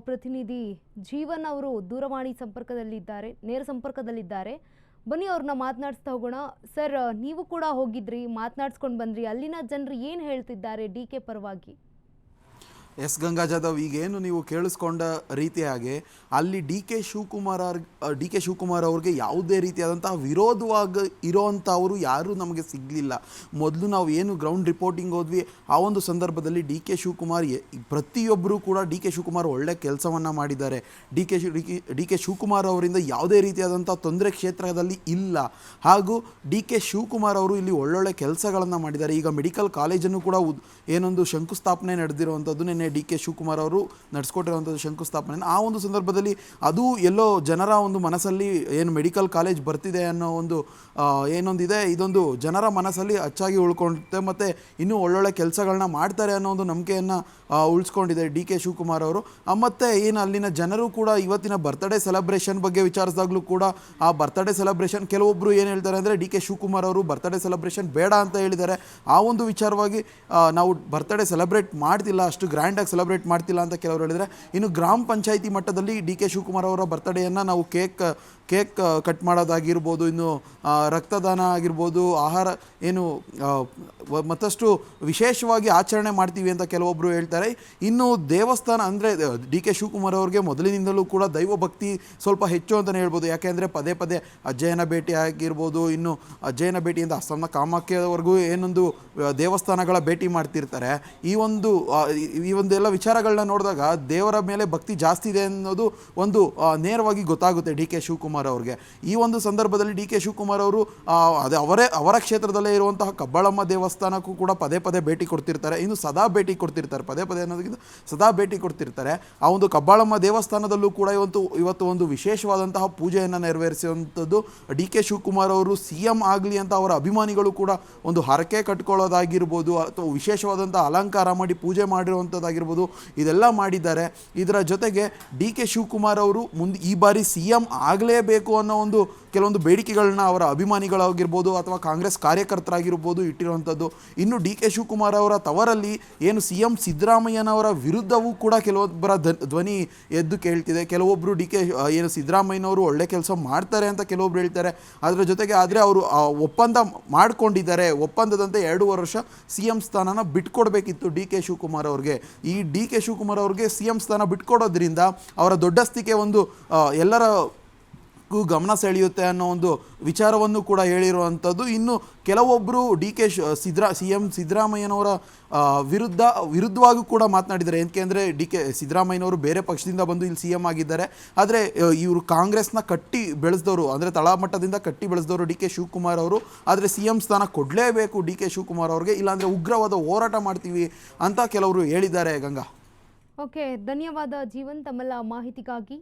ಪ್ರತಿನಿಧಿ ಜೀವನ್ ಅವರು ದೂರವಾಣಿ ಸಂಪರ್ಕದಲ್ಲಿದ್ದಾರೆ, ನೇರ ಸಂಪರ್ಕದಲ್ಲಿದ್ದಾರೆ. ಬನ್ನಿ ಅವ್ರನ್ನ ಮಾತನಾಡಿಸ್ತಾ ಹೋಗೋಣ. ಸರ್, ನೀವು ಕೂಡ ಹೋಗಿದ್ರಿ, ಮಾತನಾಡಿಸ್ಕೊಂಡು ಬಂದ್ರಿ. ಅಲ್ಲಿನ ಜನರು ಏನು ಹೇಳ್ತಿದ್ದಾರೆ ಡಿ ಕೆ ಪರವಾಗಿ? ಎಸ್ ಗಂಗಾ ಜಾಧವ್, ಈಗೇನು ನೀವು ಕೇಳಿಸ್ಕೊಂಡ ರೀತಿಯಾಗಿ ಅಲ್ಲಿ ಡಿ ಕೆ ಶಿವಕುಮಾರ್ ಅವ್ರಿಗೆ ಯಾವುದೇ ರೀತಿಯಾದಂತಹ ವಿರೋಧವಾಗಿ ಇರೋವಂಥವರು ಯಾರೂ ನಮಗೆ ಸಿಗಲಿಲ್ಲ. ಮೊದಲು ನಾವು ಏನು ಗ್ರೌಂಡ್ ರಿಪೋರ್ಟಿಂಗ್ ಹೋದ್ವಿ, ಆ ಒಂದು ಸಂದರ್ಭದಲ್ಲಿ ಡಿ ಕೆ ಶಿವಕುಮಾರ್ ಪ್ರತಿಯೊಬ್ಬರೂ ಕೂಡ ಡಿ ಕೆ ಶಿವಕುಮಾರ್ ಒಳ್ಳೆ ಕೆಲಸವನ್ನು ಮಾಡಿದ್ದಾರೆ. ಡಿ ಕೆ ಶಿವಕುಮಾರ್ ಅವರಿಂದ ಯಾವುದೇ ರೀತಿಯಾದಂಥ ತೊಂದರೆ ಕ್ಷೇತ್ರದಲ್ಲಿ ಇಲ್ಲ. ಹಾಗೂ ಡಿ ಕೆ ಶಿವಕುಮಾರ್ ಅವರು ಇಲ್ಲಿ ಒಳ್ಳೊಳ್ಳೆ ಕೆಲಸಗಳನ್ನು ಮಾಡಿದ್ದಾರೆ. ಈಗ ಮೆಡಿಕಲ್ ಕಾಲೇಜನ್ನು ಕೂಡ ಏನೊಂದು ಶಂಕುಸ್ಥಾಪನೆ ನಡೆದಿರುವಂಥದ್ದು ಡಿ ಕೆ ಶಿವಕುಮಾರ್ ಅವರು ನಡೆಸ್ಕೊಟ್ಟಿರುವಂಥದ್ದು ಶಂಕುಸ್ಥಾಪನೆ. ಆ ಒಂದು ಸಂದರ್ಭದಲ್ಲಿ ಅದು ಎಲ್ಲೋ ಜನರ ಒಂದು ಮನಸ್ಸಲ್ಲಿ ಏನು ಮೆಡಿಕಲ್ ಕಾಲೇಜ್ ಬರ್ತಿದೆ ಅನ್ನೋ ಒಂದು ಏನೊಂದಿದೆ, ಇದೊಂದು ಜನರ ಮನಸ್ಸಲ್ಲಿ ಅಚ್ಚಾಗಿ ಉಳ್ಕೊಳುತ್ತೆ ಮತ್ತು ಇನ್ನೂ ಒಳ್ಳೊಳ್ಳೆ ಕೆಲಸಗಳನ್ನ ಮಾಡ್ತಾರೆ ಅನ್ನೋ ಒಂದು ನಂಬಿಕೆಯನ್ನು ಉಳಿಸ್ಕೊಂಡಿದೆ ಡಿ ಕೆ ಶಿವಕುಮಾರ್ ಅವರು. ಮತ್ತು ಏನು ಅಲ್ಲಿನ ಜನರು ಕೂಡ ಇವತ್ತಿನ ಬರ್ತ್ಡೇ ಸೆಲೆಬ್ರೇಷನ್ ಬಗ್ಗೆ ವಿಚಾರಿಸಿದಾಗಲೂ ಕೂಡ ಆ ಬರ್ತ್ಡೇ ಸೆಲೆಬ್ರೇಷನ್ ಕೆಲವೊಬ್ಬರು ಏನು ಹೇಳ್ತಾರೆ ಅಂದರೆ ಡಿ ಕೆ ಶಿವಕುಮಾರ್ ಅವರು ಬರ್ತ್ಡೇ ಸೆಲೆಬ್ರೇಷನ್ ಬೇಡ ಅಂತ ಹೇಳಿದ್ದಾರೆ. ಆ ಒಂದು ವಿಚಾರವಾಗಿ ನಾವು ಬರ್ತ್ಡೇ ಸೆಲೆಬ್ರೇಟ್ ಮಾಡ್ತಿಲ್ಲ, ಅಷ್ಟು ಗ್ರ್ಯಾಂಡಾಗಿ ಸೆಲೆಬ್ರೇಟ್ ಮಾಡ್ತಿಲ್ಲ ಅಂತ ಕೆಲವರು ಹೇಳಿದರೆ. ಇನ್ನು ಗ್ರಾಮ ಪಂಚಾಯಿತಿ ಮಟ್ಟದಲ್ಲಿ ಡಿ ಕೆ ಶಿವಕುಮಾರ್ ಅವರ ಬರ್ತ್ಡೇಯನ್ನು ನಾವು ಕೇಕ್ ಕಟ್ ಮಾಡೋದಾಗಿರ್ಬೋದು, ಇನ್ನು ರಕ್ತದಾನ ಆಗಿರ್ಬೋದು, ಆಹಾರ ಏನು ಮತ್ತಷ್ಟು ವಿಶೇಷವಾಗಿ ಆಚರಣೆ ಮಾಡ್ತೀವಿ ಅಂತ ಕೆಲವೊಬ್ಬರು ಹೇಳ್ತಾರೆ. ಇನ್ನು ದೇವಸ್ಥಾನ ಅಂದರೆ ಡಿ ಕೆ ಶಿವಕುಮಾರ್ ಅವ್ರಿಗೆ ಮೊದಲಿನಿಂದಲೂ ಕೂಡ ದೈವ ಭಕ್ತಿ ಸ್ವಲ್ಪ ಹೆಚ್ಚು ಅಂತಲೇ ಹೇಳ್ಬೋದು. ಯಾಕೆಂದರೆ ಪದೇ ಪದೇ ಅಜ್ಜಯ್ಯನ ಭೇಟಿ ಆಗಿರ್ಬೋದು, ಇನ್ನು ಅಜ್ಜಯ್ಯನ ಭೇಟಿಯಿಂದ ಅಸ್ಸಾಂನ ಕಾಮಾಖ್ಯವರೆಗೂ ಏನೊಂದು ದೇವಸ್ಥಾನಗಳ ಭೇಟಿ ಮಾಡ್ತಿರ್ತಾರೆ. ಈ ಒಂದೆಲ್ಲ ವಿಚಾರಗಳನ್ನ ನೋಡಿದಾಗ ದೇವರ ಮೇಲೆ ಭಕ್ತಿ ಜಾಸ್ತಿ ಇದೆ ಅನ್ನೋದು ಒಂದು ನೇರವಾಗಿ ಗೊತ್ತಾಗುತ್ತೆ ಡಿ ಕೆ ಶಿವಕುಮಾರ್ ಅವ್ರಿಗೆ. ಈ ಒಂದು ಸಂದರ್ಭದಲ್ಲಿ ಡಿ ಕೆ ಶಿವಕುಮಾರ್ ಅವರು ಅವರ ಕ್ಷೇತ್ರದಲ್ಲೇ ಇರುವಂತಹ ಕಬ್ಬಾಳಮ್ಮ ದೇವಸ್ಥಾನಕ್ಕೂ ಕೂಡ ಪದೇ ಪದೇ ಭೇಟಿ ಕೊಡ್ತಿರ್ತಾರೆ. ಇನ್ನು ಸದಾ ಭೇಟಿ ಕೊಡ್ತಿರ್ತಾರೆ, ಪದೇ ಪದೇ ಅನ್ನೋದಕ್ಕಿಂತ ಸದಾ ಭೇಟಿ ಕೊಡ್ತಿರ್ತಾರೆ. ಆ ಒಂದು ಕಬ್ಬಾಳಮ್ಮ ದೇವಸ್ಥಾನದಲ್ಲೂ ಕೂಡ ಇವತ್ತು ಒಂದು ವಿಶೇಷವಾದಂತಹ ಪೂಜೆಯನ್ನು ನೆರವೇರಿಸುವಂಥದ್ದು. ಡಿ ಕೆ ಶಿವಕುಮಾರ್ ಅವರು CM ಆಗಲಿ ಅಂತ ಅವರ ಅಭಿಮಾನಿಗಳು ಕೂಡ ಒಂದು ಹರಕೆ ಕಟ್ಕೊಳ್ಳೋದಾಗಿರ್ಬೋದು, ಅಥವಾ ವಿಶೇಷವಾದಂಥ ಅಲಂಕಾರ ಮಾಡಿ ಪೂಜೆ ಮಾಡಿರುವಂಥದ್ದಾಗಿರ್ಬೋದು, ಇದೆಲ್ಲ ಮಾಡಿದ್ದಾರೆ. ಇದರ ಜೊತೆಗೆ ಡಿ ಕೆ ಶಿವಕುಮಾರ್ ಅವರು ಈ ಬಾರಿ CM ಆಗಲೇಬೇಕು ಅನ್ನೋ ಕೆಲವೊಂದು ಬೇಡಿಕೆಗಳನ್ನ ಅವರ ಅಭಿಮಾನಿಗಳಾಗಿರ್ಬೋದು ಅಥವಾ ಕಾಂಗ್ರೆಸ್ ಕಾರ್ಯಕರ್ತರಾಗಿರ್ಬೋದು ಇಟ್ಟಿರುವಂಥದ್ದು. ಇನ್ನು ಡಿ ಕೆ ಶಿವಕುಮಾರ್ ಅವರ ತವರಲ್ಲಿ ಏನು CM ಸಿದ್ದರಾಮಯ್ಯನವರ ವಿರುದ್ಧವೂ ಕೂಡ ಕೆಲವೊಬ್ಬರ ಧ್ವನಿ ಎದ್ದು ಕೇಳ್ತಿದೆ. ಕೆಲವೊಬ್ಬರು ಏನು ಸಿದ್ದರಾಮಯ್ಯನವರು ಒಳ್ಳೆ ಕೆಲಸ ಮಾಡ್ತಾರೆ ಅಂತ ಕೆಲವೊಬ್ರು ಹೇಳ್ತಾರೆ. ಅದರ ಜೊತೆಗೆ ಅವರು ಒಪ್ಪಂದ ಮಾಡ್ಕೊಂಡಿದ್ದಾರೆ, ಒಪ್ಪಂದದಂತೆ 2 ವರ್ಷ CM ಸ್ಥಾನನ ಬಿಟ್ಕೊಡ್ಬೇಕಿತ್ತು ಡಿ ಕೆ ಶಿವಕುಮಾರ್ ಅವ್ರಿಗೆ. ಈ ಡಿ ಕೆ ಶಿವಕುಮಾರ್ ಅವ್ರಿಗೆ CM ಸ್ಥಾನ ಬಿಟ್ಕೊಡೋದ್ರಿಂದ ಅವರ ದೊಡ್ಡಸ್ತಿಕೆ ಎಲ್ಲರ ಗಮನ ಸೆಳೆಯುತ್ತೆ ಅನ್ನೋ ಒಂದು ವಿಚಾರವನ್ನು ಕೂಡ ಹೇಳಿರುವಂಥದ್ದು. ಇನ್ನು ಕೆಲವೊಬ್ಬರು CM ಸಿದ್ದರಾಮಯ್ಯನವರ ವಿರುದ್ಧವಾಗಿ ಕೂಡ ಮಾತನಾಡಿದ್ದಾರೆ. ಏಕೆಂದರೆ ಸಿದ್ದರಾಮಯ್ಯನವರು ಬೇರೆ ಪಕ್ಷದಿಂದ ಬಂದು ಇಲ್ಲಿ CM ಆಗಿದ್ದಾರೆ. ಆದರೆ ಇವರು ಕಾಂಗ್ರೆಸ್ನ ಕಟ್ಟಿ ಬೆಳೆಸಿದವರು, ಅಂದರೆ ತಳಮಟ್ಟದಿಂದ ಕಟ್ಟಿ ಬೆಳೆಸಿದವರು ಡಿ ಕೆ ಶಿವಕುಮಾರ್ ಅವರು. ಆದರೆ CM ಸ್ಥಾನ ಕೊಡಲೇಬೇಕು ಡಿ ಕೆ ಶಿವಕುಮಾರ್ ಅವ್ರಿಗೆ, ಇಲ್ಲಾಂದರೆ ಉಗ್ರವಾದ ಹೋರಾಟ ಮಾಡ್ತೀವಿ ಅಂತ ಕೆಲವರು ಹೇಳಿದ್ದಾರೆ. ಗಂಗಾ, ಓಕೆ, ಧನ್ಯವಾದ ಜೀವನ್ ತಮ್ಮೆಲ್ಲ ಮಾಹಿತಿಗಾಗಿ.